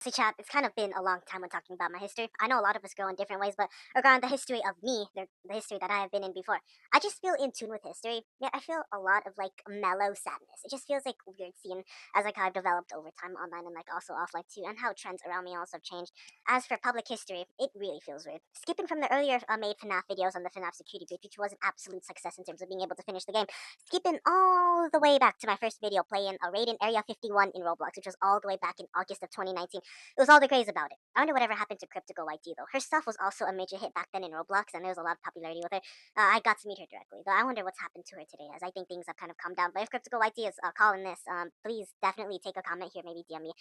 See, chat, it's kind of been a long time when talking about my history. I know a lot of us grow in different ways, but regarding the history of me, the history that I have been in before, I just feel in tune with history. Yet I feel a lot of like mellow sadness. It just feels like weird seeing as like how I've developed over time online and like also offline too, and how trends around me also have changed. As for public history, it really feels weird. Skipping from the earlier made FNAF videos on the FNAF security breach, which was an absolute success in terms of being able to finish the game, skipping all the way back to my first video playing a raid in Area 51 in Roblox, which was all the way back in August of 2019. It was all the craze about it. I wonder whatever happened to Cryptical YT though. Her stuff was also a major hit back then in Roblox, and there was a lot of popularity with her. I got to meet her directly, though I wonder what's happened to her today, as I think things have kind of calmed down. But if Cryptical YT is calling this, please definitely take a comment here, maybe DM me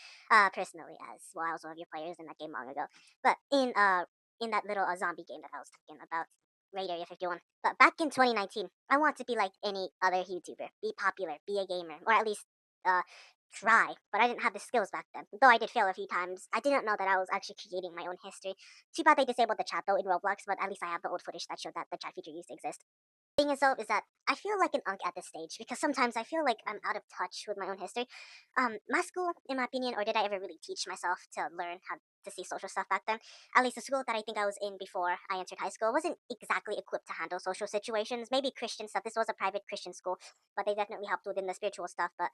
personally, as well. I was one of your players in that game long ago. But in that little zombie game that I was talking about. Raid Area 51. But back in 2019, I want to be like any other YouTuber. Be popular, be a gamer, or at least uh, try, but I didn't have the skills back then. Though I did fail a few times, I didn't know that I was actually creating my own history. Too bad they disabled the chat though in Roblox, but at least I have the old footage that showed that the chat feature used to exist. Thing is though is that I feel like an unk at this stage because sometimes I feel like I'm out of touch with my own history. My school, in my opinion, or did I ever really teach myself to learn how to see social stuff back then? At least the school that I think I was in before I entered high school wasn't exactly equipped to handle social situations. Maybe Christian stuff. This was a private Christian school, but they definitely helped within the spiritual stuff. But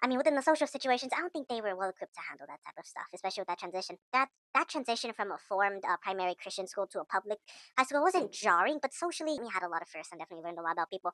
I mean, within the social situations, I don't think they were well equipped to handle that type of stuff, especially with that transition. That transition from a formed primary Christian school to a public high school wasn't jarring, but socially we had a lot of firsts and definitely learned a lot about people.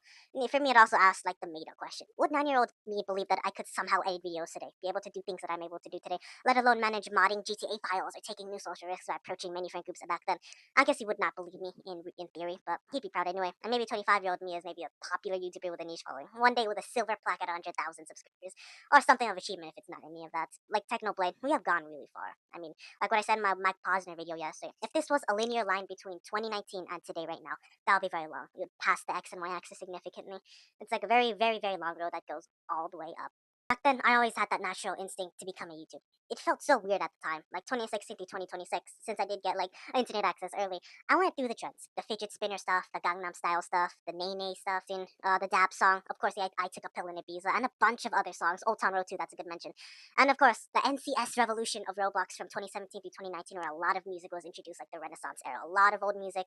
For me, it also asked like the made up question: would 9-year-old me believe that I could somehow edit videos today, be able to do things that I'm able to do today, let alone manage modding GTA files or taking new social risks by approaching many friend groups back then? I guess he would not believe me in theory, but he'd be proud anyway. And maybe 25-year-old me is maybe a popular YouTuber with a niche following, one day with a silver plaque at 100,000 subscribers, or something of achievement if it's not any of that. Like Technoblade, we have gone really far. I mean, like what I said in my Mike Posner video yesterday, if this was a linear line between 2019 and today right now, that'll be very long. It would pass the X and Y axis significantly. It's like a very, very, very long road that goes all the way up. Back then, I always had that natural instinct to become a YouTuber. It felt so weird at the time, like 2016 to 2026, since I did get like internet access early. I went through the trends, the fidget spinner stuff, the Gangnam Style stuff, the Nene stuff, and the Dab song. Of course, I Took a Pill in Ibiza, and a bunch of other songs. Old Town Road too, that's a good mention. And of course, the NCS revolution of Roblox from 2017 to 2019, where a lot of music was introduced, like the Renaissance era. A lot of old music,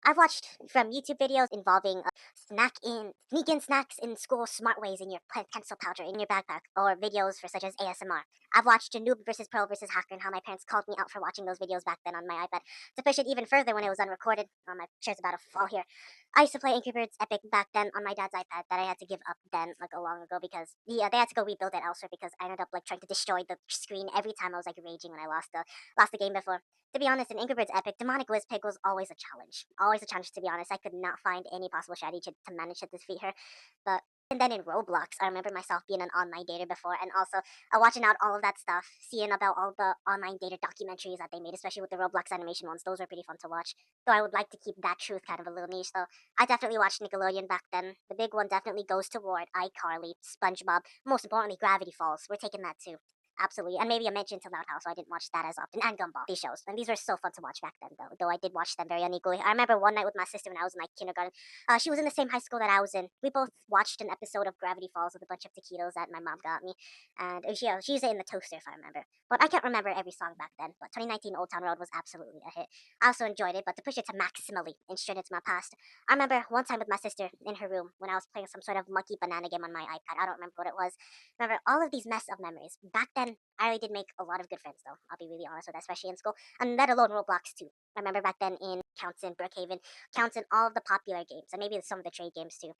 I've watched from YouTube videos involving sneak in snacks in school smart ways in your pencil pouch or in your backpack, or videos for such as ASMR. I've watched a noob versus pro versus hacker and how my parents called me out for watching those videos back then on my iPad. To push it even further when it was unrecorded, my chair's about to fall here. I used to play Angry Birds Epic back then on my dad's iPad that I had to give up then, like a long ago, because they had to go rebuild it elsewhere because I ended up like trying to destroy the screen every time I was like raging when I lost the game before. To be honest, in Angry Birds Epic, Demonic Whiz Pig was always a challenge. Always a challenge, to be honest. I could not find any possible strategy to manage to defeat her. But and then in Roblox, I remember myself being an online dater before, and also watching out all of that stuff, seeing about all the online dater documentaries that they made, especially with the Roblox animation ones. Those were pretty fun to watch. Though I would like to keep that truth kind of a little niche, though. I definitely watched Nickelodeon back then. The big one definitely goes toward iCarly, SpongeBob, most importantly, Gravity Falls. We're taking that too. Absolutely. And maybe a mention to Loud House, so I didn't watch that as often. And Gumball, these shows. And these were so fun to watch back then, though I did watch them very unequally. I remember one night with my sister when I was in like kindergarten. She was in the same high school that I was in. We both watched an episode of Gravity Falls with a bunch of taquitos that my mom got me. And she used it in the toaster, if I remember. But I can't remember every song back then. But 2019 Old Town Road was absolutely a hit. I also enjoyed it, but to push it to maximally and straight into my past, I remember one time with my sister in her room when I was playing some sort of monkey banana game on my iPad. I don't remember what it was. Remember all of these mess of memories. Back then, I really did make a lot of good friends, though. I'll be really honest with that, especially in school, and let alone Roblox too. I remember back then in Counts in Brookhaven, Counts in all of the popular games, and maybe some of the trade games too.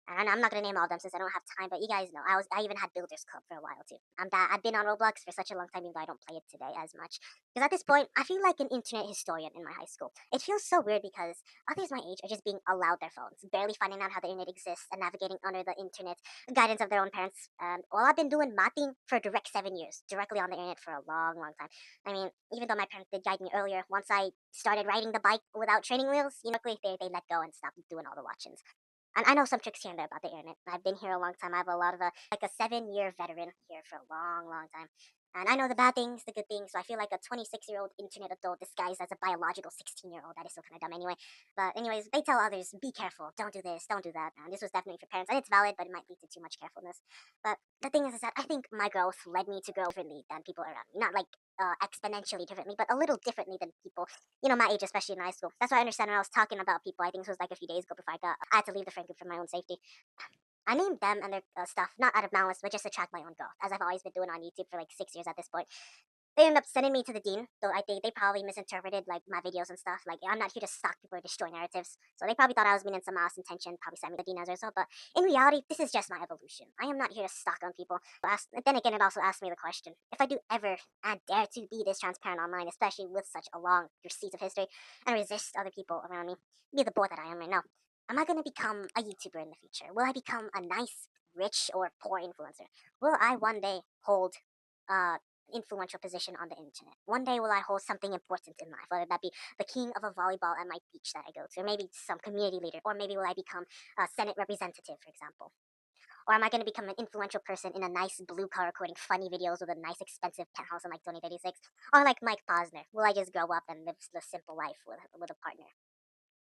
And I'm not gonna name all of them since I don't have time, but you guys know I even had Builders Club for a while too. I've been on Roblox for such a long time, even though I don't play it today as much. Because at this point, I feel like an internet historian in my high school. It feels so weird because others my age are just being allowed their phones, barely finding out how the internet exists and navigating under the internet guidance of their own parents. Well, I've been doing modding for direct 7 years, directly on the internet for a long, long time. I mean, even though my parents did guide me earlier, once I started riding the bike without training wheels, they let go and stopped doing all the watchings. And I know some tricks here and there about the internet. I've been here a long time. I have a lot of like a 7 year veteran here for a long, long time. And I know the bad things, the good things. So I feel like a 26-year-old internet adult disguised as a biological 16-year-old. That is so kind of dumb anyway. But anyways, they tell others, be careful, don't do this, don't do that. And this was definitely for parents. And it's valid, but it might lead to too much carefulness. But the thing is that I think my growth led me to grow differently than people around me. Not like exponentially differently, but a little differently than people, my age, especially in high school. That's why I understand when I was talking about people. I think it was like a few days ago before I had to leave the friend group for my own safety. I named them and their stuff not out of malice, but just to track my own growth, as I've always been doing on YouTube for like 6 years at this point. They ended up sending me to the dean, though I think they probably misinterpreted like my videos and stuff. Like I'm not here to stalk people or destroy narratives, so they probably thought I was meaning some malice intention. Probably sent me to the dean as a result. But in reality, this is just my evolution. I am not here to stalk on people. Then again, it also asked me the question: if I do ever and dare to be this transparent online, especially with such a long receipts of history, and resist other people around me, be the boy that I am right now, am I going to become a YouTuber in the future? Will I become a nice, rich, or poor influencer? Will I one day hold uh influential position on the internet? One day will I hold something important in life, whether that be the king of a volleyball at my beach that I go to, or maybe some community leader, or maybe will I become a Senate representative, for example? Or am I going to become an influential person in a nice blue car recording funny videos with a nice expensive penthouse in like 2036? Or like Mike Posner, will I just grow up and live the simple life with a partner?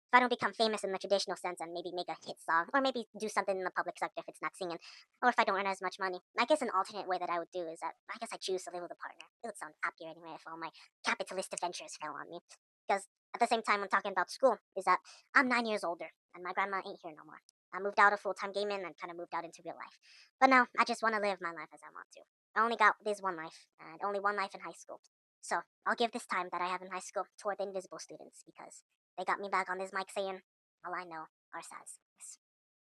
If I don't become famous in the traditional sense and maybe make a hit song, or maybe do something in the public sector if it's not singing, or if I don't earn as much money, I guess an alternate way that I would do is that I guess I choose to live with a partner. It would sound happier anyway if all my capitalist adventures fell on me. Because at the same time, when talking about school, is that I'm 9 years older and my grandma ain't here no more. I moved out of full time gaming and kind of moved out into real life. But now I just want to live my life as I want to. I only got this one life, and only one life in high school. So I'll give this time that I have in high school toward the invisible students because they got me back on this mic saying, all I know are says.